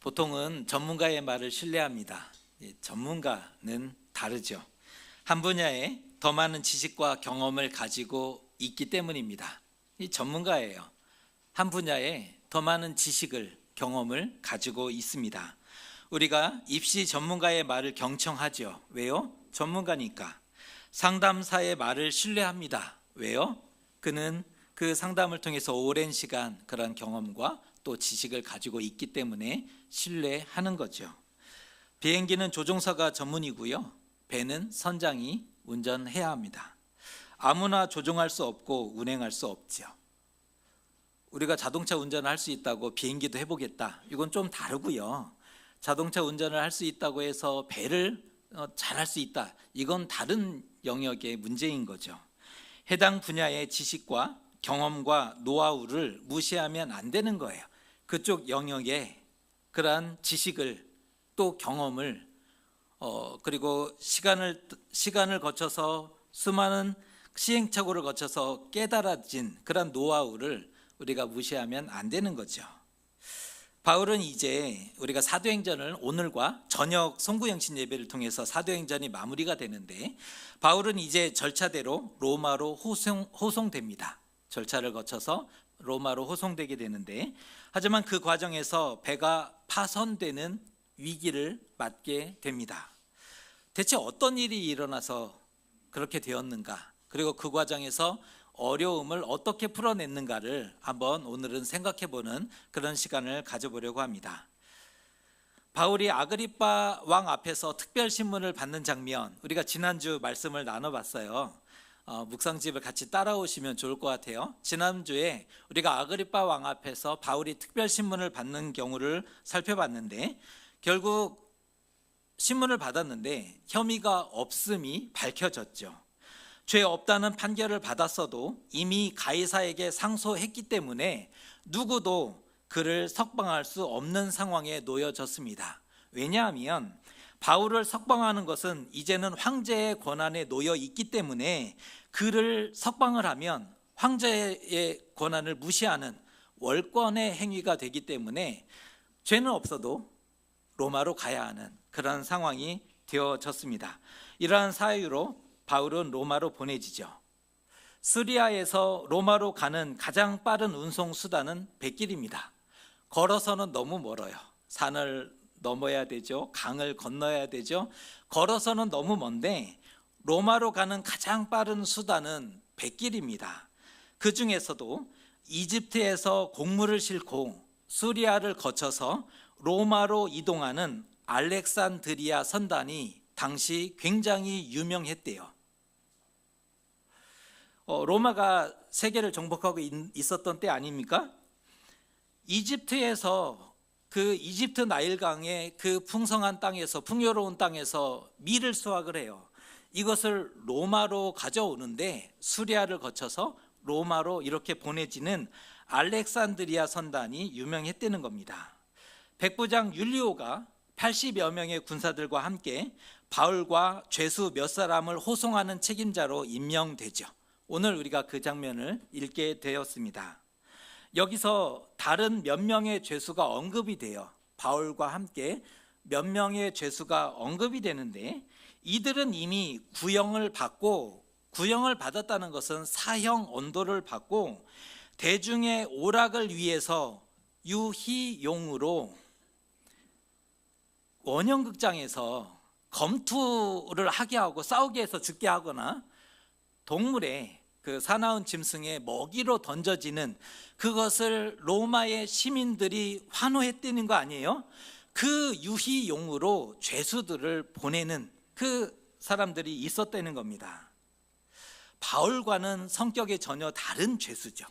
보통은 전문가의 말을 신뢰합니다. 전문가는 다르죠. 한 분야에 더 많은 지식과 경험을 가지고 있기 때문입니다. 이 전문가예요. 한 분야에 더 많은 지식을, 경험을 가지고 있습니다. 우리가 입시 전문가의 말을 경청하죠. 왜요? 전문가니까. 상담사의 말을 신뢰합니다. 왜요? 그는 그 상담을 통해서 오랜 시간 그런 경험과 또 지식을 가지고 있기 때문에 신뢰하는 거죠. 비행기는 조종사가 전문이고요. 배는 선장이 운전해야 합니다. 아무나 조종할 수 없고 운행할 수 없죠. 우리가 자동차 운전을 할 수 있다고 비행기도 해보겠다. 이건 좀 다르고요. 자동차 운전을 할 수 있다고 해서 배를 잘할 수 있다. 이건 다른 영역의 문제인 거죠. 해당 분야의 지식과 경험과 노하우를 무시하면 안 되는 거예요. 그쪽 영역에 그러한 지식을 또 경험을 그리고 시간을 거쳐서 수많은 시행착오를 거쳐서 깨달아진 그런 노하우를 우리가 무시하면 안 되는 거죠. 바울은 이제 우리가 사도행전을 오늘과 저녁 송구영신 예배를 통해서 사도행전이 마무리가 되는데 바울은 이제 절차대로 로마로 호송됩니다. 절차를 거쳐서 로마로 호송되게 되는데 하지만 그 과정에서 배가 파손되는 위기를 맞게 됩니다. 대체 어떤 일이 일어나서 그렇게 되었는가? 그리고 그 과정에서 어려움을 어떻게 풀어냈는가를 한번 오늘은 생각해보는 그런 시간을 가져보려고 합니다. 바울이 아그리빠 왕 앞에서 특별 신문을 받는 장면, 우리가 지난주 말씀을 나눠봤어요. 묵상집을 같이 따라오시면 좋을 것 같아요. 지난주에 우리가 아그리빠 왕 앞에서 바울이 특별 신문을 받는 경우를 살펴봤는데 결국 신문을 받았는데 혐의가 없음이 밝혀졌죠. 죄 없다는 판결을 받았어도 이미 가이사에게 상소했기 때문에 누구도 그를 석방할 수 없는 상황에 놓여졌습니다. 왜냐하면 바울을 석방하는 것은 이제는 황제의 권한에 놓여 있기 때문에 그를 석방을 하면 황제의 권한을 무시하는 월권의 행위가 되기 때문에 죄는 없어도 로마로 가야 하는 그런 상황이 되어졌습니다. 이러한 사유로 바울은 로마로 보내지죠. 시리아에서 로마로 가는 가장 빠른 운송 수단은 백길입니다. 걸어서는 너무 멀어요. 산을 넘어야 되죠. 강을 건너야 되죠. 걸어서는 너무 먼데 로마로 가는 가장 빠른 수단은 백길입니다. 그 중에서도 이집트에서 곡물을 싣고 시리아를 거쳐서 로마로 이동하는 알렉산드리아 선단이 당시 굉장히 유명했대요. 로마가 세계를 정복하고 있었던 때 아닙니까? 이집트에서 그 이집트 나일강의 그 풍성한 땅에서 풍요로운 땅에서 밀을 수확을 해요. 이것을 로마로 가져오는데 시리아를 거쳐서 로마로 이렇게 보내지는 알렉산드리아 선단이 유명했다는 겁니다. 백부장 율리오가 80여 명의 군사들과 함께 바울과 죄수 몇 사람을 호송하는 책임자로 임명되죠. 오늘 우리가 그 장면을 읽게 되었습니다. 여기서 다른 몇 명의 죄수가 언급이 돼요. 바울과 함께 몇 명의 죄수가 언급이 되는데 이들은 이미 구형을 받았다는 것은 사형 언도를 받고 대중의 오락을 위해서 유희용으로 원형극장에서 검투를 하게 하고 싸우게 해서 죽게 하거나 동물의 그 사나운 짐승의 먹이로 던져지는 그것을 로마의 시민들이 환호했다는 거 아니에요? 그 유희용으로 죄수들을 보내는 그 사람들이 있었다는 겁니다. 바울과는 성격이 전혀 다른 죄수죠.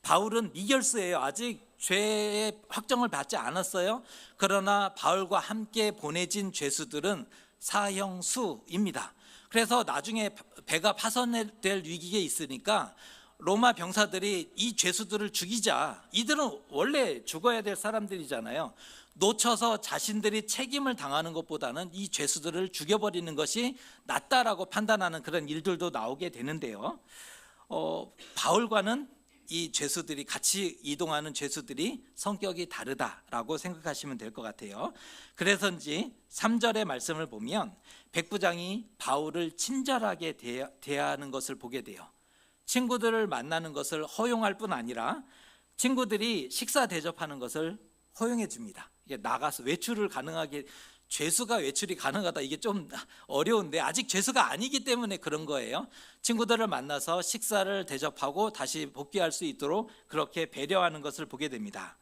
바울은 미결수예요. 아직 죄의 확정을 받지 않았어요. 그러나 바울과 함께 보내진 죄수들은 사형수입니다. 그래서 나중에 배가 파손될 위기에 있으니까 로마 병사들이 이 죄수들을 죽이자. 이들은 원래 죽어야 될 사람들이잖아요. 놓쳐서 자신들이 책임을 당하는 것보다는 이 죄수들을 죽여버리는 것이 낫다라고 판단하는 그런 일들도 나오게 되는데요. 바울과는 이 죄수들이 같이 이동하는 죄수들이 성격이 다르다라고 생각하시면 될 것 같아요. 그래서인지 3절의 말씀을 보면 백부장이 바울을 친절하게 대하는 것을 보게 돼요. 친구들을 만나는 것을 허용할 뿐 아니라 친구들이 식사 대접하는 것을 허용해 줍니다. 이게 나가서 외출을 가능하게, 죄수가 외출이 가능하다, 이게 좀 어려운데 아직 죄수가 아니기 때문에 그런 거예요. 친구들을 만나서 식사를 대접하고 다시 복귀할 수 있도록 그렇게 배려하는 것을 보게 됩니다.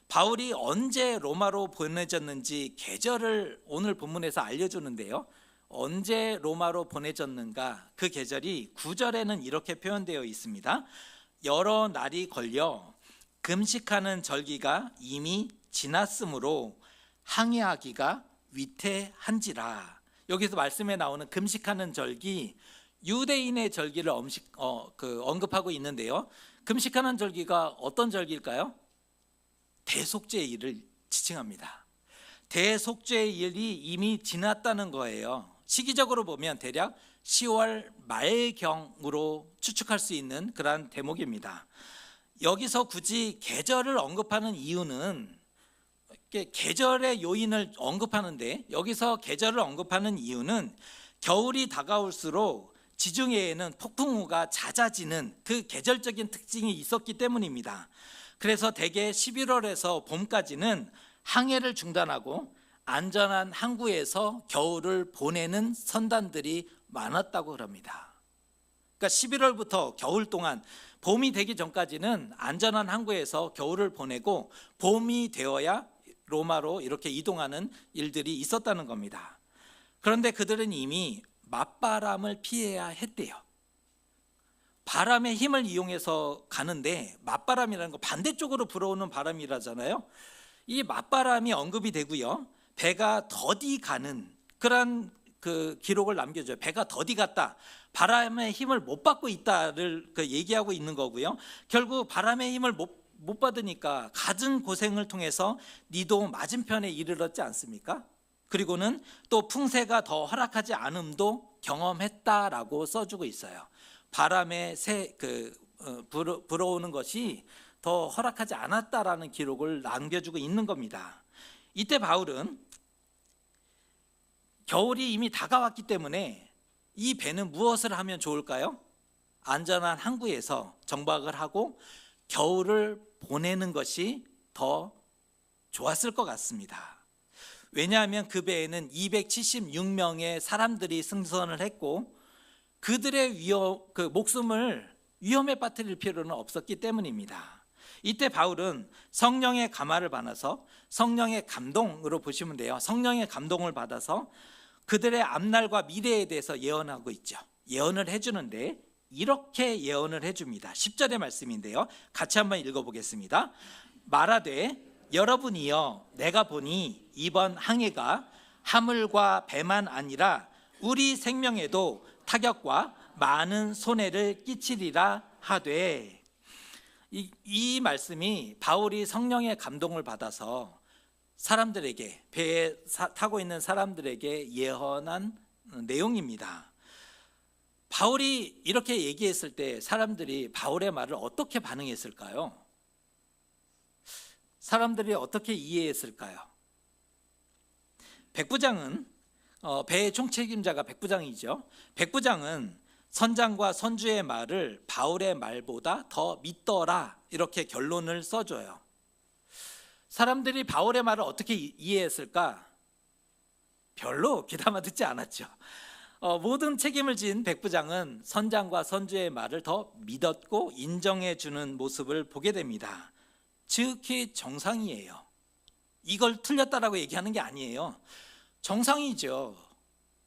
바울이 언제 로마로 보내졌는지 계절을 오늘 본문에서 알려주는데요. 언제 로마로 보내졌는가, 그 계절이 9절에는 이렇게 표현되어 있습니다. 여러 날이 걸려 금식하는 절기가 이미 지났으므로 항해하기가 위태한지라. 여기서 말씀에 나오는 금식하는 절기, 유대인의 절기를 언급하고 있는데요. 금식하는 절기가 어떤 절기일까요? 대속죄일을 지칭합니다. 대속죄일이 이미 지났다는 거예요. 시기적으로 보면 대략 10월 말경으로 추측할 수 있는 그러한 대목입니다. 여기서 굳이 계절을 언급하는 이유는, 계절의 요인을 언급하는데, 여기서 계절을 언급하는 이유는 겨울이 다가올수록 지중해에는 폭풍우가 잦아지는 그 계절적인 특징이 있었기 때문입니다. 그래서 대개 11월에서 봄까지는 항해를 중단하고 안전한 항구에서 겨울을 보내는 선단들이 많았다고 합니다. 그러니까 11월부터 겨울 동안, 봄이 되기 전까지는 안전한 항구에서 겨울을 보내고 봄이 되어야 로마로 이렇게 이동하는 일들이 있었다는 겁니다. 그런데 그들은 이미 맞바람을 피해야 했대요. 바람의 힘을 이용해서 가는데, 맞바람이라는 거 반대쪽으로 불어오는 바람이라잖아요. 이 맞바람이 언급이 되고요. 배가 더디 가는 그런 기록을 남겨줘요. 배가 더디 갔다, 바람의 힘을 못 받고 있다를 얘기하고 있는 거고요. 결국 바람의 힘을 못 받으니까 갖은 고생을 통해서 니도 맞은편에 이르렀지 않습니까? 그리고는 또 풍세가 더 허락하지 않음도 경험했다라고 써주고 있어요. 바람에 불어오는 것이 더 허락하지 않았다라는 기록을 남겨주고 있는 겁니다. 이때 바울은 겨울이 이미 다가왔기 때문에 이 배는 무엇을 하면 좋을까요? 안전한 항구에서 정박을 하고 겨울을 보내는 것이 더 좋았을 것 같습니다. 왜냐하면 그 배에는 276명의 사람들이 승선을 했고 그들의 목숨을 위험에 빠뜨릴 필요는 없었기 때문입니다. 이때 바울은 성령의 감화를 받아서, 성령의 감동으로 보시면 돼요. 성령의 감동을 받아서 그들의 앞날과 미래에 대해서 예언하고 있죠. 예언을 해주는데 이렇게 예언을 해줍니다. 10절의 말씀인데요, 같이 한번 읽어보겠습니다. 말하되 여러분이여, 내가 보니 이번 항해가 하물과 배만 아니라 우리 생명에도 타격과 많은 손해를 끼치리라 하되, 이 말씀이 바울이 성령의 감동을 받아서 사람들에게, 배에 타고 있는 사람들에게 예언한 내용입니다. 바울이 이렇게 얘기했을 때 사람들이 바울의 말을 어떻게 반응했을까요? 사람들이 어떻게 이해했을까요? 백부장은, 배의 총책임자가 백부장이죠. 백부장은 선장과 선주의 말을 바울의 말보다 더 믿더라, 이렇게 결론을 써줘요. 사람들이 바울의 말을 어떻게 이해했을까? 별로 귀담아 듣지 않았죠. 모든 책임을 진 백부장은 선장과 선주의 말을 더 믿었고 인정해 주는 모습을 보게 됩니다. 즉히 정상이에요. 이걸 틀렸다라고 얘기하는 게 아니에요. 정상이죠.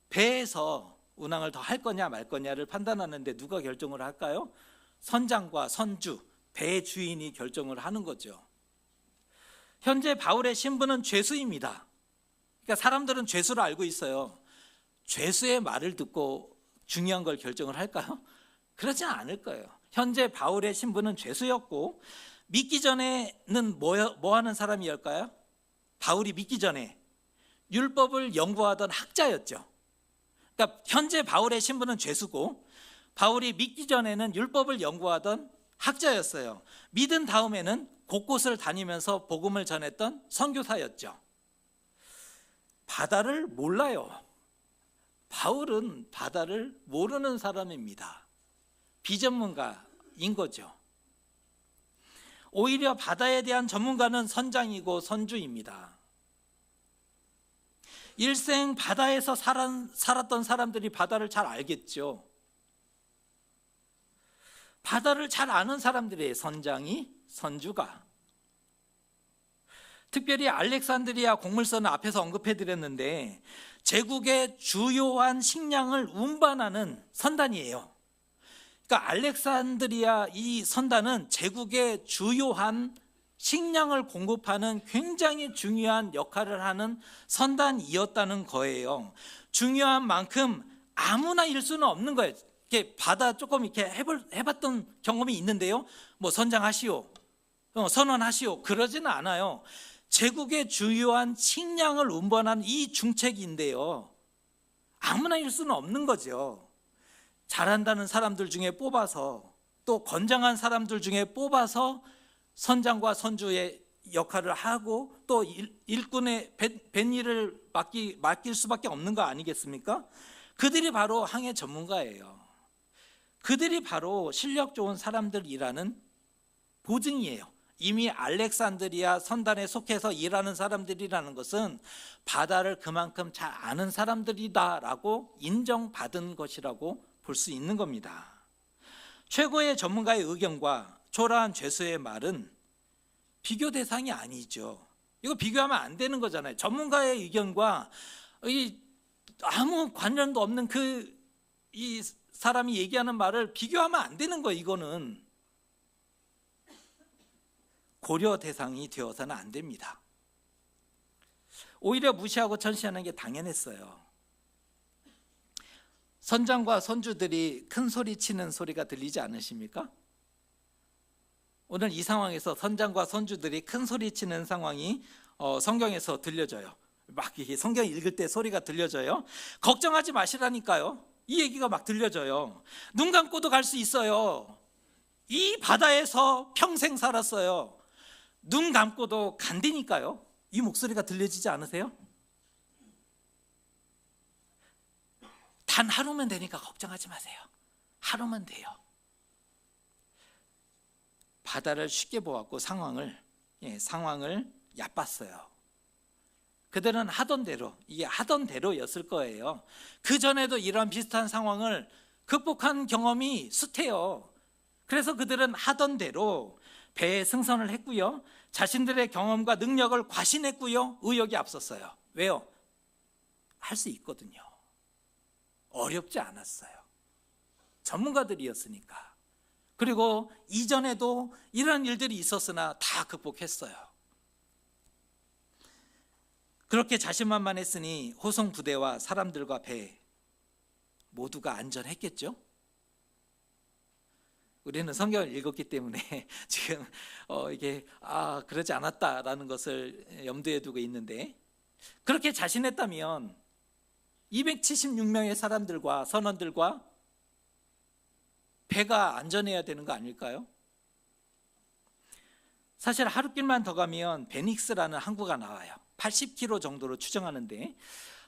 배에서 운항을 더 할 거냐 말 거냐를 판단하는데 누가 결정을 할까요? 선장과 선주, 배의 주인이 결정을 하는 거죠. 현재 바울의 신분은 죄수입니다. 그러니까 사람들은 죄수로 알고 있어요. 죄수의 말을 듣고 중요한 걸 결정을 할까요? 그러지 않을 거예요. 현재 바울의 신분은 죄수였고, 믿기 전에는 뭐 하는 사람이었을까요? 바울이 믿기 전에 율법을 연구하던 학자였죠. 그러니까 현재 바울의 신분은 죄수고, 바울이 믿기 전에는 율법을 연구하던 학자였어요. 믿은 다음에는 곳곳을 다니면서 복음을 전했던 선교사였죠. 바다를 몰라요. 바울은 바다를 모르는 사람입니다. 비전문가인 거죠. 오히려 바다에 대한 전문가는 선장이고 선주입니다. 일생 바다에서 살았던 사람들이 바다를 잘 알겠죠. 바다를 잘 아는 사람들의 선장이 선주가. 특별히 알렉산드리아 곡물선을 앞에서 언급해드렸는데 제국의 주요한 식량을 운반하는 선단이에요. 그러니까 알렉산드리아 이 선단은 제국의 주요한 식량을 공급하는 굉장히 중요한 역할을 하는 선단이었다는 거예요. 중요한 만큼 아무나 일 수는 없는 거예요. 이렇게 바다 조금 이렇게 해봤던 경험이 있는데요. 뭐 선장하시오, 선원하시오 그러지는 않아요. 제국의 주요한 식량을 운반하는 이 중책인데요. 아무나 일 수는 없는 거죠. 잘한다는 사람들 중에 뽑아서 또 건장한 사람들 중에 뽑아서 선장과 선주의 역할을 하고 또 일꾼의 뱃일을 맡길 수밖에 없는 거 아니겠습니까? 그들이 바로 항해 전문가예요. 그들이 바로 실력 좋은 사람들이라는 보증이에요. 이미 알렉산드리아 선단에 속해서 일하는 사람들이라는 것은 바다를 그만큼 잘 아는 사람들이다라고 인정받은 것이라고 볼 수 있는 겁니다. 최고의 전문가의 의견과 초라한 죄수의 말은 비교 대상이 아니죠. 이거 비교하면 안 되는 거잖아요. 전문가의 의견과 아무 관련도 없는 이 사람이 얘기하는 말을 비교하면 안 되는 거예요. 이거는 고려 대상이 되어서는 안 됩니다. 오히려 무시하고 전시하는 게 당연했어요. 선장과 선주들이 큰 소리 치는 소리가 들리지 않으십니까? 오늘 이 상황에서 선장과 선주들이 큰 소리 치는 상황이 성경에서 들려져요. 막 이게 성경 읽을 때 소리가 들려져요. 걱정하지 마시라니까요. 이 얘기가 막 들려져요. 눈 감고도 갈 수 있어요. 이 바다에서 평생 살았어요. 눈 감고도 간다니까요. 이 목소리가 들려지지 않으세요? 단 하루면 되니까 걱정하지 마세요. 하루면 돼요. 바다를 쉽게 보았고 상황을 얕봤어요. 그들은 하던 대로, 이게 하던 대로였을 거예요. 그 전에도 이런 비슷한 상황을 극복한 경험이 숱해요. 그래서 그들은 하던 대로 배에 승선을 했고요. 자신들의 경험과 능력을 과신했고요. 의욕이 앞섰어요. 왜요? 할 수 있거든요. 어렵지 않았어요. 전문가들이었으니까. 그리고 이전에도 이런 일들이 있었으나 다 극복했어요. 그렇게 자신만만했으니 호송 부대와 사람들과 배 모두가 안전했겠죠? 우리는 성경을 읽었기 때문에 지금 이게 그러지 않았다라는 것을 염두에 두고 있는데, 그렇게 자신했다면 276명의 사람들과 선원들과 배가 안전해야 되는 거 아닐까요? 사실 하루길만 더 가면 베닉스라는 항구가 나와요. 80km 정도로 추정하는데,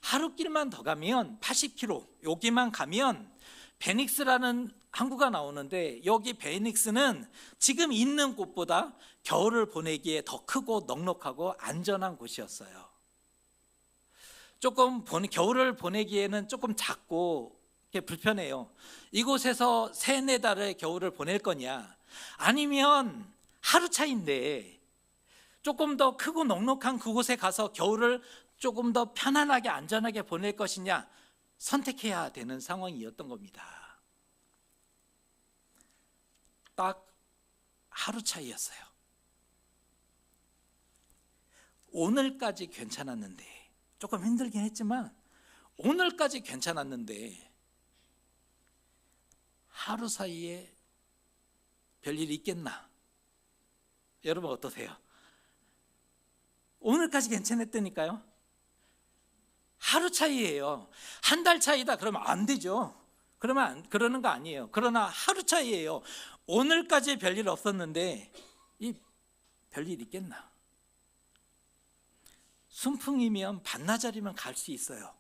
하루길만 더 가면 80km, 여기만 가면 베닉스라는 항구가 나오는데, 여기 베닉스는 지금 있는 곳보다 겨울을 보내기에 더 크고 넉넉하고 안전한 곳이었어요. 겨울을 보내기에는 조금 작고 불편해요. 이곳에서 3-4달의 겨울을 보낼 거냐, 아니면 하루 차인데 조금 더 크고 넉넉한 그곳에 가서 겨울을 조금 더 편안하게 안전하게 보낼 것이냐 선택해야 되는 상황이었던 겁니다. 딱 하루 차이였어요. 오늘까지 괜찮았는데, 조금 힘들긴 했지만 오늘까지 괜찮았는데 하루 사이에 별일이 있겠나? 여러분 어떠세요? 오늘까지 괜찮았다니까요. 하루 차이예요. 한 달 차이다 그러면 안 되죠. 그러는 거 아니에요. 그러나 하루 차이예요. 오늘까지 별일 없었는데 이 별일 있겠나? 순풍이면 반나절이면 갈 수 있어요.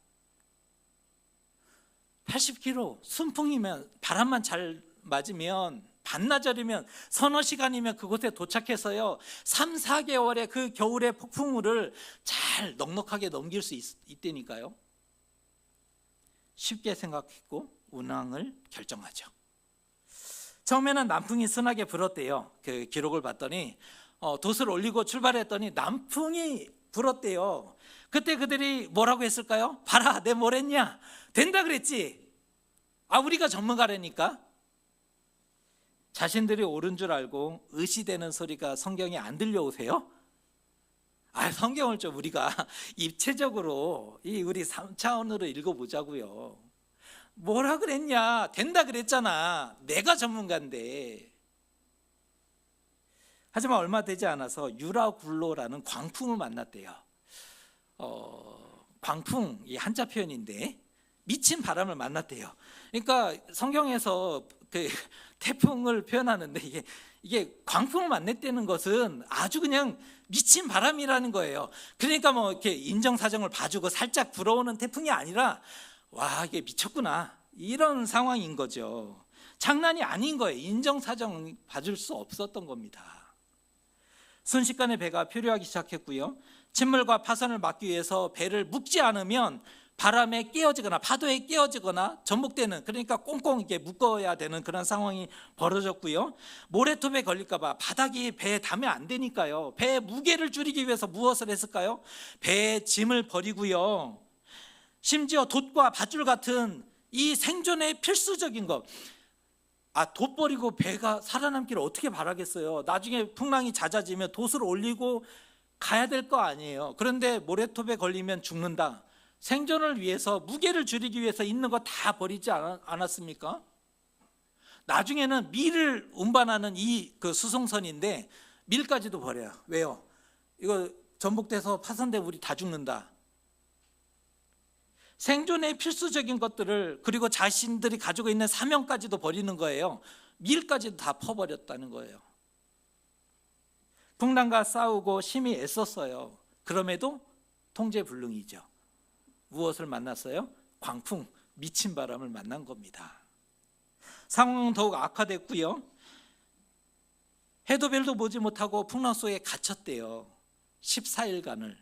80km 순풍이면 바람만 잘 맞으면 반나절이면 서너 시간이면 그곳에 도착해서요 3, 4개월의 그 겨울의 폭풍우를 잘 넉넉하게 넘길 수 있다니까요. 쉽게 생각했고 운항을 결정하죠. 처음에는 남풍이 순하게 불었대요. 그 기록을 봤더니 돛을 올리고 출발했더니 남풍이 불었대요. 그때 그들이 뭐라고 했을까요? 봐라, 내 뭘 했냐? 된다 그랬지. 우리가 전문가라니까. 자신들이 옳은 줄 알고 의시되는 소리가 성경에 안 들려오세요? 성경을 좀 우리가 입체적으로 우리 3차원으로 읽어보자고요. 뭐라 그랬냐? 된다 그랬잖아. 내가 전문가인데. 하지만 얼마 되지 않아서 유라굴로라는 광풍을 만났대요. 광풍, 이 한자 표현인데 미친 바람을 만났대요. 그러니까 성경에서 그 태풍을 표현하는데 이게 광풍을 만났다는 것은 아주 그냥 미친 바람이라는 거예요. 그러니까 뭐 이렇게 인정사정을 봐주고 살짝 불어오는 태풍이 아니라 와, 이게 미쳤구나, 이런 상황인 거죠. 장난이 아닌 거예요. 인정사정 봐줄 수 없었던 겁니다. 순식간에 배가 표류하기 시작했고요. 침몰과 파선을 막기 위해서 배를 묶지 않으면 바람에 깨어지거나 파도에 깨어지거나 전복되는, 그러니까 꽁꽁 이렇게 묶어야 되는 그런 상황이 벌어졌고요. 모래톱에 걸릴까 봐 바닥이 배에 닿으면 안 되니까요. 배의 무게를 줄이기 위해서 무엇을 했을까요? 배에 짐을 버리고요. 심지어 돛과 밧줄 같은 이 생존의 필수적인 것, 돛 버리고 배가 살아남기를 어떻게 바라겠어요? 나중에 풍랑이 잦아지면 돛을 올리고 가야 될 거 아니에요. 그런데 모래톱에 걸리면 죽는다. 생존을 위해서, 무게를 줄이기 위해서 있는 거 다 버리지 않았습니까? 나중에는 밀을 운반하는 그 수송선인데 밀까지도 버려요. 왜요? 이거 전복돼서 파손되면 우리 다 죽는다. 생존의 필수적인 것들을, 그리고 자신들이 가지고 있는 사명까지도 버리는 거예요. 밀까지도 다 퍼버렸다는 거예요. 풍랑과 싸우고 심히 애썼어요. 그럼에도 통제불능이죠. 무엇을 만났어요? 광풍, 미친 바람을 만난 겁니다. 상황은 더욱 악화됐고요. 해도 별도 보지 못하고 풍랑 속에 갇혔대요. 14일간을.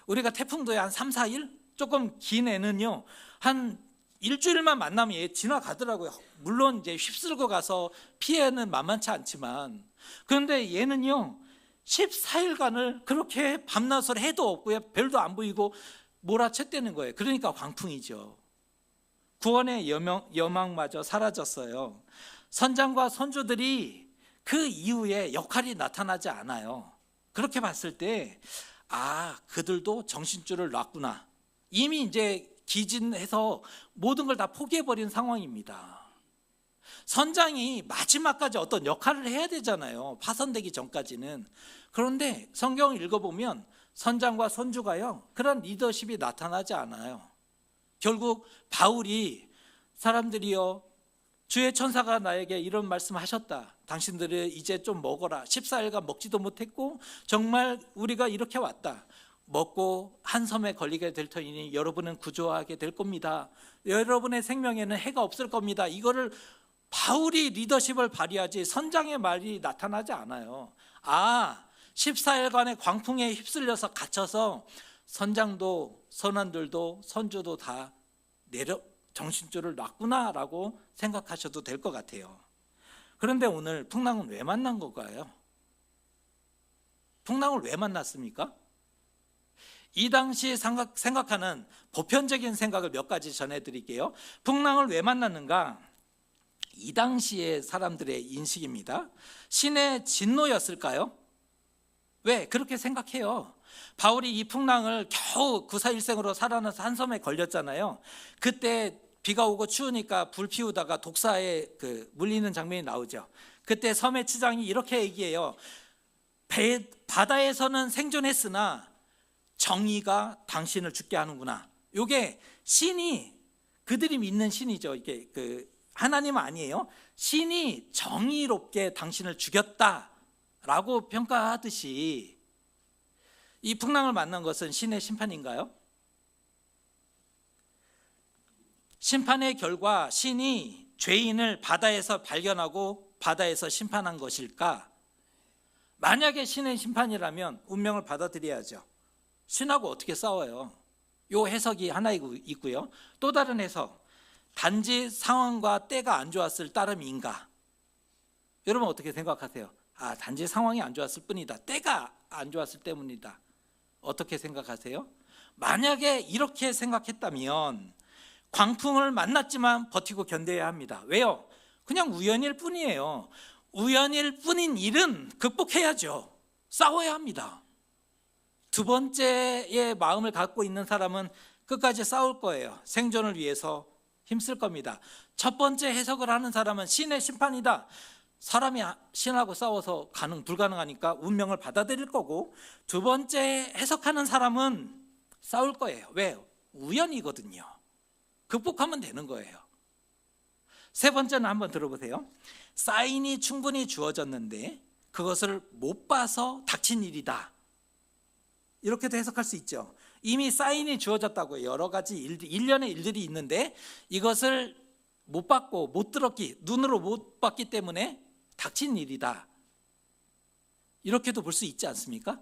우리가 태풍도에 한 3, 4일? 조금 긴 애는요 한 일주일만 만나면 얘 지나가더라고요. 물론 이제 휩쓸고 가서 피해는 만만치 않지만, 그런데 얘는요 14일간을 그렇게 밤낮을 해도 없고요, 별도 안 보이고 몰아쳤다는 거예요. 그러니까 광풍이죠. 구원의 여망마저 사라졌어요. 선장과 선주들이 그 이후에 역할이 나타나지 않아요. 그렇게 봤을 때 그들도 정신줄을 놨구나. 이미 이제 기진해서 모든 걸 다 포기해버린 상황입니다. 선장이 마지막까지 어떤 역할을 해야 되잖아요. 파손되기 전까지는. 그런데 성경을 읽어보면 선장과 선주가요 그런 리더십이 나타나지 않아요. 결국 바울이 사람들이요, 주의 천사가 나에게 이런 말씀하셨다. 당신들이 이제 좀 먹어라. 14일간 먹지도 못했고 정말 우리가 이렇게 왔다. 먹고 한 섬에 걸리게 될 터이니 여러분은 구조하게 될 겁니다. 여러분의 생명에는 해가 없을 겁니다. 이거를 바울이 리더십을 발휘하지 선장의 말이 나타나지 않아요. 14일간의 광풍에 휩쓸려서 갇혀서 선장도 선원들도 선주도 다 정신줄을 놨구나라고 생각하셔도 될 것 같아요. 그런데 오늘 풍랑은 왜 만난 걸까요? 풍랑을 왜 만났습니까? 이 당시 생각하는 보편적인 생각을 몇 가지 전해드릴게요. 풍랑을 왜 만났는가? 이 당시의 사람들의 인식입니다. 신의 진노였을까요? 왜 그렇게 생각해요? 바울이 이 풍랑을 겨우 구사일생으로 살아나서 한 섬에 걸렸잖아요. 그때 비가 오고 추우니까 불 피우다가 독사에 물리는 장면이 나오죠. 그때 섬의 치장이 이렇게 얘기해요. 바다에서는 생존했으나 정의가 당신을 죽게 하는구나. 이게 신이 그들이 믿는 신이죠. 이게 하나님은 아니에요. 신이 정의롭게 당신을 죽였다라고 평가하듯이 이 풍랑을 만난 것은 신의 심판인가요? 심판의 결과 신이 죄인을 바다에서 발견하고 바다에서 심판한 것일까? 만약에 신의 심판이라면 운명을 받아들여야죠. 신하고 어떻게 싸워요? 요 해석이 하나 있고요. 또 다른 해석, 단지 상황과 때가 안 좋았을 따름인가? 여러분 어떻게 생각하세요? 단지 상황이 안 좋았을 뿐이다. 때가 안 좋았을 때문이다. 어떻게 생각하세요? 만약에 이렇게 생각했다면 광풍을 만났지만 버티고 견뎌야 합니다. 왜요? 그냥 우연일 뿐이에요. 우연일 뿐인 일은 극복해야죠. 싸워야 합니다. 두 번째의 마음을 갖고 있는 사람은 끝까지 싸울 거예요. 생존을 위해서 힘쓸 겁니다. 첫 번째 해석을 하는 사람은 신의 심판이다. 사람이 신하고 싸워서 불가능하니까 운명을 받아들일 거고, 두 번째 해석하는 사람은 싸울 거예요. 왜요? 우연이거든요. 극복하면 되는 거예요. 세 번째는 한번 들어보세요. 사인이 충분히 주어졌는데 그것을 못 봐서 닥친 일이다. 이렇게도 해석할 수 있죠. 이미 사인이 주어졌다고요. 여러 가지 일련의 일들이 있는데 이것을 못 봤고 못 들었기, 눈으로 못 봤기 때문에 닥친 일이다. 이렇게도 볼 수 있지 않습니까?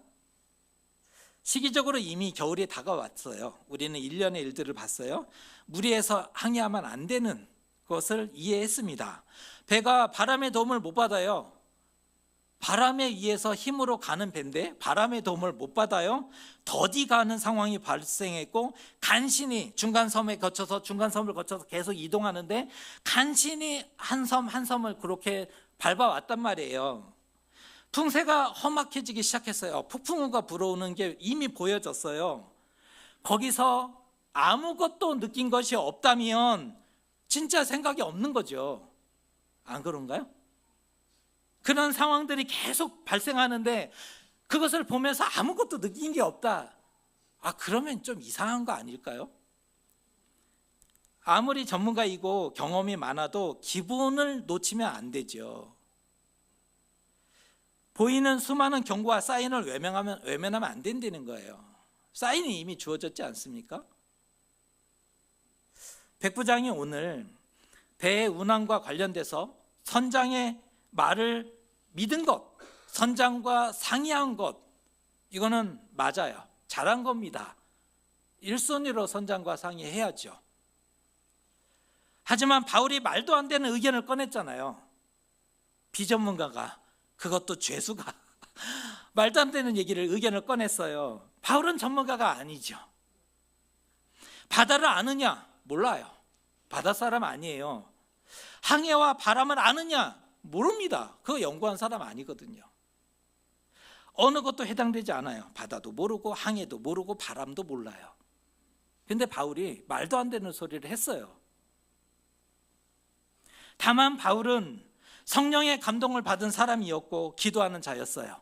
시기적으로 이미 겨울이 다가왔어요. 우리는 일련의 일들을 봤어요. 무리해서 항해하면 안 되는 것을 이해했습니다. 배가 바람의 도움을 못 받아요. 바람에 의해서 힘으로 가는 배인데 바람의 도움을 못 받아요. 더디 가는 상황이 발생했고, 간신히 중간섬을 거쳐서 계속 이동하는데 간신히 한 섬 한 섬을 그렇게 밟아왔단 말이에요. 풍세가 험악해지기 시작했어요. 폭풍우가 불어오는 게 이미 보여졌어요. 거기서 아무것도 느낀 것이 없다면 진짜 생각이 없는 거죠. 안 그런가요? 그런 상황들이 계속 발생하는데 그것을 보면서 아무것도 느낀 게 없다. 그러면 좀 이상한 거 아닐까요? 아무리 전문가이고 경험이 많아도 기본을 놓치면 안 되죠. 보이는 수많은 경고와 사인을 외면하면 안 된다는 거예요. 사인이 이미 주어졌지 않습니까? 백부장이 오늘 배의 운항과 관련돼서 선장의 말을 믿은 것, 선장과 상의한 것, 이거는 맞아요. 잘한 겁니다. 1순위로 선장과 상의해야죠. 하지만 바울이 말도 안 되는 의견을 꺼냈잖아요. 비전문가가, 그것도 죄수가 말도 안 되는 의견을 꺼냈어요. 바울은 전문가가 아니죠. 바다를 아느냐? 몰라요. 바다 사람 아니에요. 항해와 바람을 아느냐? 모릅니다. 그거 연구한 사람 아니거든요. 어느 것도 해당되지 않아요. 바다도 모르고 항해도 모르고 바람도 몰라요. 근데 바울이 말도 안 되는 소리를 했어요. 다만 바울은 성령의 감동을 받은 사람이었고 기도하는 자였어요.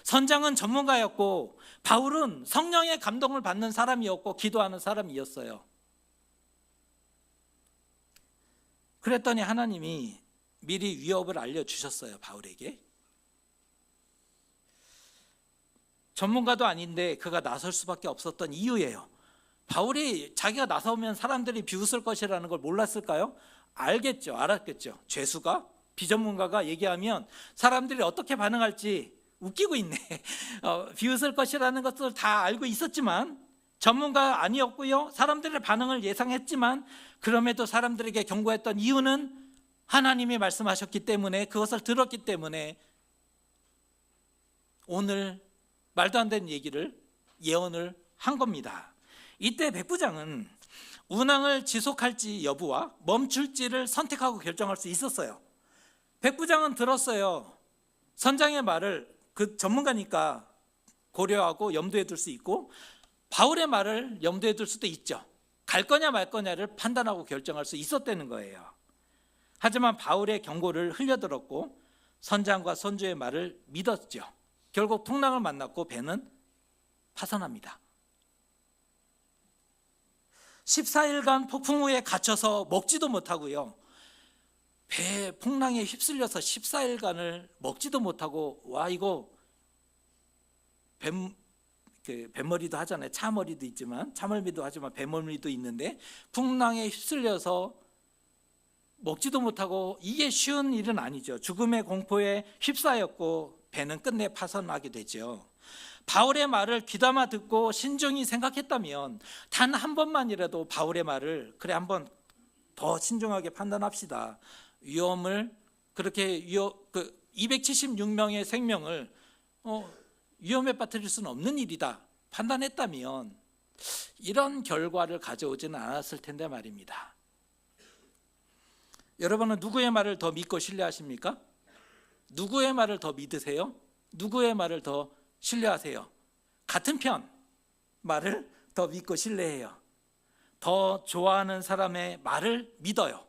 선장은 전문가였고 바울은 성령의 감동을 받는 사람이었고 기도하는 사람이었어요. 그랬더니 하나님이 미리 위협을 알려주셨어요. 바울에게. 전문가도 아닌데 그가 나설 수밖에 없었던 이유예요. 바울이 자기가 나서면 사람들이 비웃을 것이라는 걸 몰랐을까요? 알았겠죠. 죄수가, 비전문가가 얘기하면 사람들이 어떻게 반응할지 웃기고 있네. 비웃을 것이라는 것을 다 알고 있었지만, 전문가 아니었고요. 사람들의 반응을 예상했지만, 그럼에도 사람들에게 경고했던 이유는 하나님이 말씀하셨기 때문에, 그것을 들었기 때문에 오늘 말도 안 되는 예언을 한 겁니다. 이때 백부장은 운항을 지속할지 여부와 멈출지를 선택하고 결정할 수 있었어요. 백부장은 들었어요. 선장의 말을 그 전문가니까 고려하고 염두에 둘 수 있고, 바울의 말을 염두에 둘 수도 있죠. 갈 거냐 말 거냐를 판단하고 결정할 수 있었다는 거예요. 하지만 바울의 경고를 흘려들었고 선장과 선주의 말을 믿었죠. 결국 풍랑을 만났고 배는 파선합니다. 14일간 폭풍 후에 갇혀서 먹지도 못하고요. 배 풍랑에 휩쓸려서 14일간을 먹지도 못하고, 와, 이거 뱃머리도 하잖아요. 차머리도 있지만, 차멀미도 하지만 뱃멀미도 있는데, 풍랑에 휩쓸려서 먹지도 못하고, 이게 쉬운 일은 아니죠. 죽음의 공포에 휩싸였고 배는 끝내 파선하게 되죠. 바울의 말을 귀담아 듣고 신중히 생각했다면 단 한 번만이라도 바울의 말을, 그래, 한번 더 신중하게 판단합시다, 위험을, 그렇게 276명의 생명을 위험에 빠뜨릴 수는 없는 일이다 판단했다면 이런 결과를 가져오지는 않았을 텐데 말입니다. 여러분은 누구의 말을 더 믿고 신뢰하십니까? 누구의 말을 더 믿으세요? 누구의 말을 더 신뢰하세요? 같은 편 말을 더 믿고 신뢰해요. 더 좋아하는 사람의 말을 믿어요.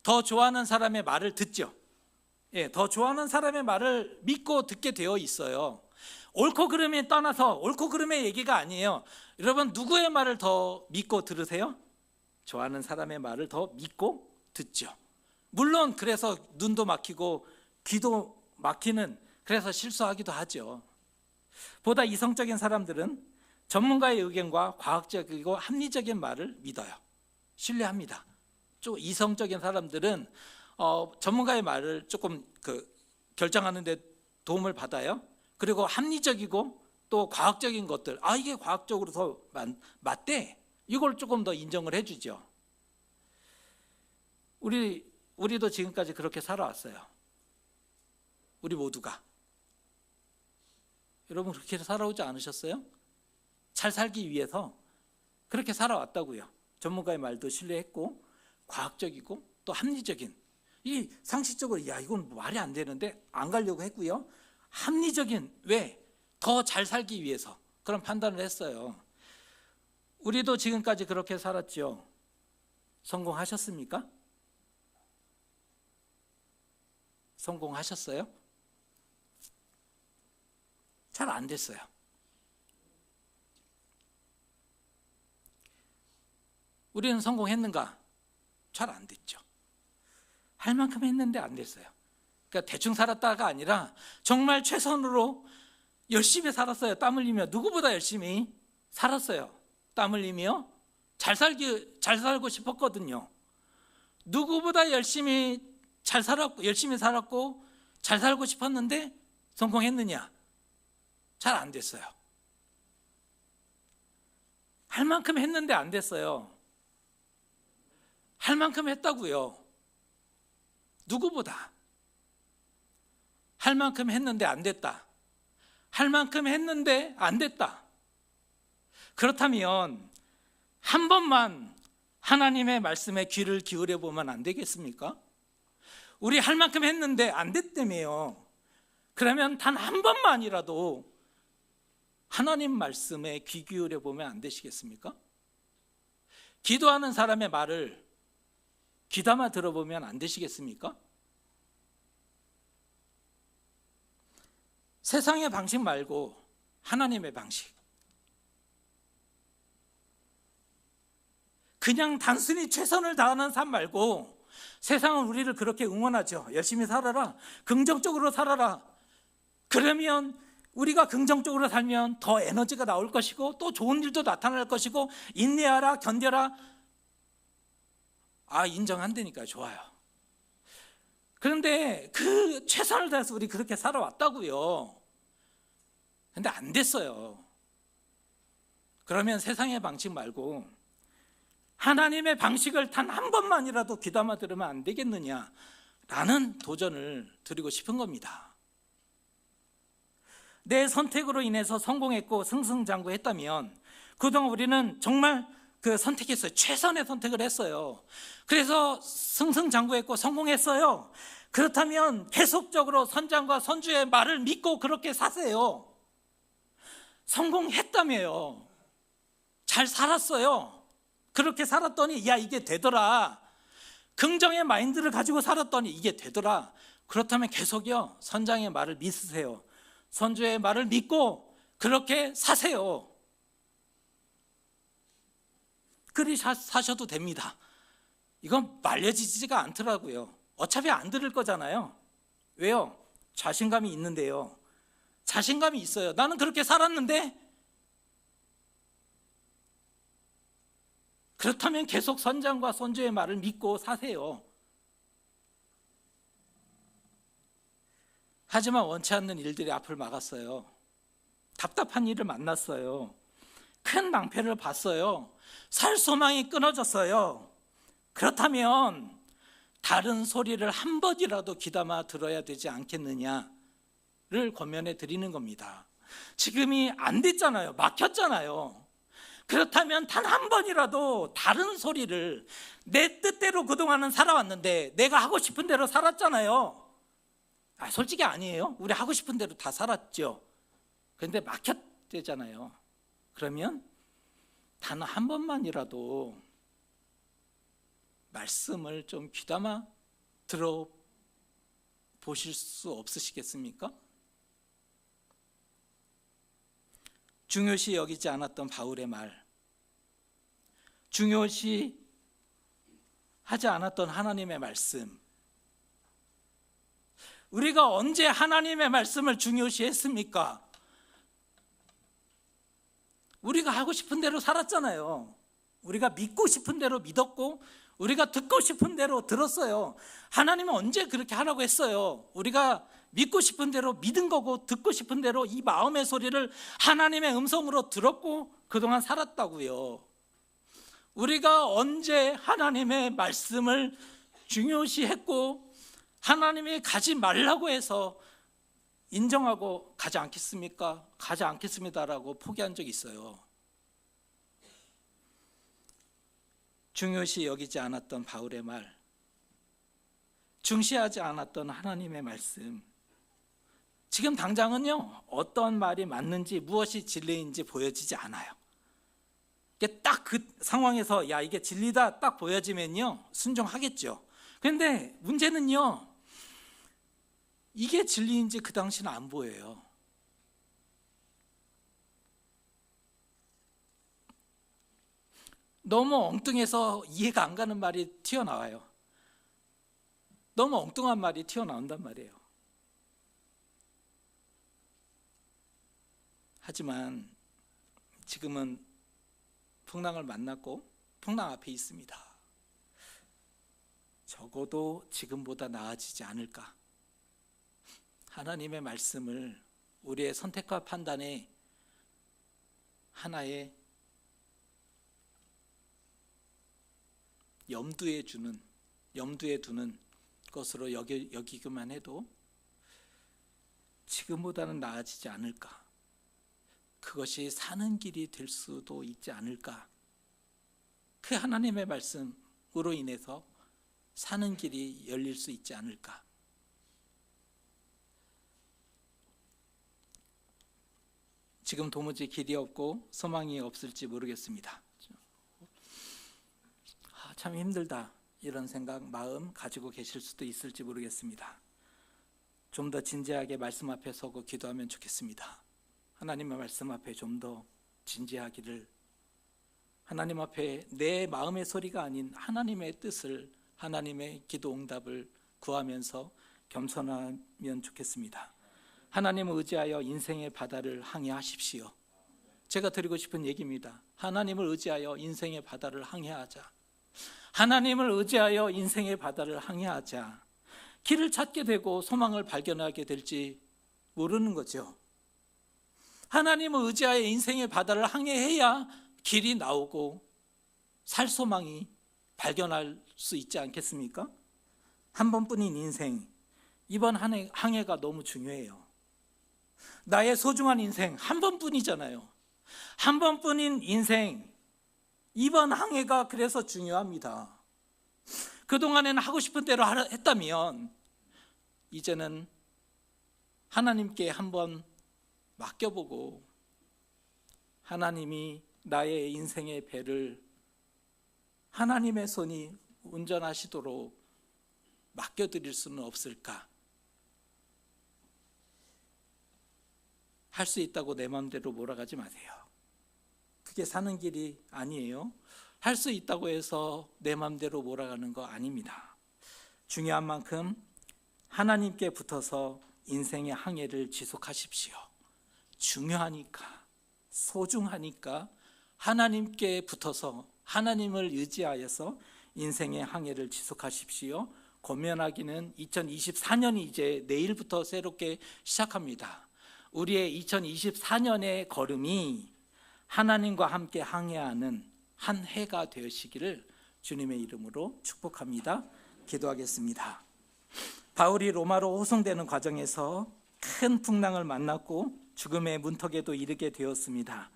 더 좋아하는 사람의 말을 듣죠. 더 좋아하는 사람의 말을 믿고 듣게 되어 있어요. 옳고 그름에 떠나서 옳고 그름의 얘기가 아니에요. 여러분, 누구의 말을 더 믿고 들으세요? 좋아하는 사람의 말을 더 믿고 듣죠. 물론 그래서 눈도 막히고 귀도 막히는, 그래서 실수하기도 하죠. 보다 이성적인 사람들은 전문가의 의견과 과학적이고 합리적인 말을 믿어요. 신뢰합니다. 좀 이성적인 사람들은 전문가의 말을 조금 결정하는 데 도움을 받아요. 그리고 합리적이고 또 과학적인 것들, 이게 과학적으로 더 맞대, 이걸 조금 더 인정을 해주죠. 우리도 지금까지 그렇게 살아왔어요. 우리 모두가. 여러분, 그렇게 살아오지 않으셨어요? 잘 살기 위해서 그렇게 살아왔다고요. 전문가의 말도 신뢰했고 과학적이고 또 합리적인, 이 상식적으로 이건 말이 안 되는데 안 가려고 했고요. 합리적인, 왜? 더 잘 살기 위해서 그런 판단을 했어요. 우리도 지금까지 그렇게 살았죠. 성공하셨습니까? 성공하셨어요? 잘 안 됐어요. 우리는 성공했는가? 잘 안 됐죠. 할 만큼 했는데 안 됐어요. 그러니까 대충 살았다가 아니라 정말 최선으로 열심히 살았어요. 땀 흘리며. 누구보다 열심히 살았어요. 땀 흘리며 잘 살고 싶었거든요. 누구보다 열심히 살았고 잘 살고 싶었는데 성공했느냐? 잘 안 됐어요. 할 만큼 했는데 안 됐어요. 할 만큼 했다고요. 누구보다. 할 만큼 했는데 안 됐다. 할 만큼 했는데 안 됐다. 그렇다면 한 번만 하나님의 말씀에 귀를 기울여 보면 안 되겠습니까? 우리 할 만큼 했는데 안 됐다며요. 그러면 단 한 번만이라도 하나님 말씀에 귀 기울여 보면 안 되시겠습니까? 기도하는 사람의 말을 귀담아 들어보면 안 되시겠습니까? 세상의 방식 말고 하나님의 방식, 그냥 단순히 최선을 다하는 삶 말고, 세상은 우리를 그렇게 응원하죠. 열심히 살아라, 긍정적으로 살아라. 그러면 우리가 긍정적으로 살면 더 에너지가 나올 것이고 또 좋은 일도 나타날 것이고, 인내하라, 견뎌라. 인정한다니까 좋아요. 그런데 그 최선을 다해서 우리 그렇게 살아왔다고요. 근데 안 됐어요. 그러면 세상의 방식 말고 하나님의 방식을 단 한 번만이라도 귀담아 들으면 안 되겠느냐라는 도전을 드리고 싶은 겁니다. 내 선택으로 인해서 성공했고 승승장구했다면 그동안 우리는 정말 선택했어요. 최선의 선택을 했어요. 그래서 승승장구했고 성공했어요. 그렇다면 계속적으로 선장과 선주의 말을 믿고 그렇게 사세요. 성공했다며요. 잘 살았어요. 그렇게 살았더니 이게 되더라. 긍정의 마인드를 가지고 살았더니 이게 되더라. 그렇다면 계속요, 선장의 말을 믿으세요. 선주의 말을 믿고 그렇게 사세요. 그리 사셔도 됩니다. 이건 말려지지가 않더라고요. 어차피 안 들을 거잖아요. 왜요? 자신감이 있는데요. 자신감이 있어요. 나는 그렇게 살았는데. 그렇다면 계속 선장과 선조의 말을 믿고 사세요. 하지만 원치 않는 일들이 앞을 막았어요. 답답한 일을 만났어요. 큰 낭패를 봤어요. 살 소망이 끊어졌어요. 그렇다면 다른 소리를 한 번이라도 귀담아 들어야 되지 않겠느냐를 권면해 드리는 겁니다. 지금이 안 됐잖아요. 막혔잖아요. 그렇다면 단 한 번이라도 다른 소리를, 내 뜻대로 그동안은 살아왔는데 내가 하고 싶은 대로 살았잖아요. 솔직히 아니에요. 우리 하고 싶은 대로 다 살았죠. 그런데 막혔대잖아요. 그러면 단 한 번만이라도 말씀을 좀 귀담아 들어보실 수 없으시겠습니까? 중요시 여기지 않았던 바울의 말, 중요시 하지 않았던 하나님의 말씀, 우리가 언제 하나님의 말씀을 중요시 했습니까? 우리가 하고 싶은 대로 살았잖아요. 우리가 믿고 싶은 대로 믿었고 우리가 듣고 싶은 대로 들었어요. 하나님은 언제 그렇게 하라고 했어요? 우리가 믿고 싶은 대로 믿은 거고 듣고 싶은 대로 이 마음의 소리를 하나님의 음성으로 들었고 그동안 살았다고요. 우리가 언제 하나님의 말씀을 중요시했고 하나님이 가지 말라고 해서 인정하고 가지 않겠습니까? 가지 않겠습니다라고 포기한 적이 있어요. 중요시 여기지 않았던 바울의 말, 중시하지 않았던 하나님의 말씀, 지금 당장은요 어떤 말이 맞는지 무엇이 진리인지 보여지지 않아요. 딱 그 상황에서 야 이게 진리다 딱 보여지면요 순종하겠죠. 그런데 문제는요 이게 진리인지 그 당시는 안 보여요. 너무 엉뚱해서 이해가 안 가는 말이 튀어나와요. 너무 엉뚱한 말이 튀어나온단 말이에요. 하지만 지금은 풍랑을 만났고 풍랑 앞에 있습니다. 적어도 지금보다 나아지지 않을까. 하나님의 말씀을 우리의 선택과 판단에 하나의 염두에 두는 것으로 여기기만 해도 지금보다는 나아지지 않을까. 그것이 사는 길이 될 수도 있지 않을까. 그 하나님의 말씀으로 인해서 사는 길이 열릴 수 있지 않을까. 지금 도무지 길이 없고 소망이 없을지 모르겠습니다. 참 힘들다 이런 생각, 마음 가지고 계실 수도 있을지 모르겠습니다. 좀 더 진지하게 말씀 앞에 서고 기도하면 좋겠습니다. 하나님의 말씀 앞에 좀 더 진지하기를, 하나님 앞에 내 마음의 소리가 아닌 하나님의 뜻을, 하나님의 기도 응답을 구하면서 겸손하면 좋겠습니다. 하나님을 의지하여 인생의 바다를 항해하십시오. 제가 드리고 싶은 얘기입니다. 하나님을 의지하여 인생의 바다를 항해하자. 하나님을 의지하여 인생의 바다를 항해하자. 길을 찾게 되고 소망을 발견하게 될지 모르는 거죠. 하나님을 의지하여 인생의 바다를 항해해야 길이 나오고 살 소망이 발견할 수 있지 않겠습니까? 한 번뿐인 인생, 이번 항해가 너무 중요해요. 나의 소중한 인생 한 번뿐이잖아요. 한 번뿐인 인생, 이번 항해가 그래서 중요합니다. 그동안에는 하고 싶은 대로 했다면 이제는 하나님께 한번 맡겨보고 하나님이 나의 인생의 배를 하나님의 손이 운전하시도록 맡겨드릴 수는 없을까? 할 수 있다고 내 마음대로 몰아가지 마세요. 그게 사는 길이 아니에요. 할 수 있다고 해서 내 마음대로 몰아가는 거 아닙니다. 중요한 만큼 하나님께 붙어서 인생의 항해를 지속하십시오. 중요하니까, 소중하니까 하나님께 붙어서 하나님을 의지하여서 인생의 항해를 지속하십시오. 권면하기는 2024년이 이제 내일부터 새롭게 시작합니다. 우리의 2024년의 걸음이 하나님과 함께 항해하는 한 해가 되시기를 주님의 이름으로 축복합니다. 기도하겠습니다. 바울이 로마로 호송되는 과정에서 큰 풍랑을 만났고 죽음의 문턱에도 이르게 되었습니다.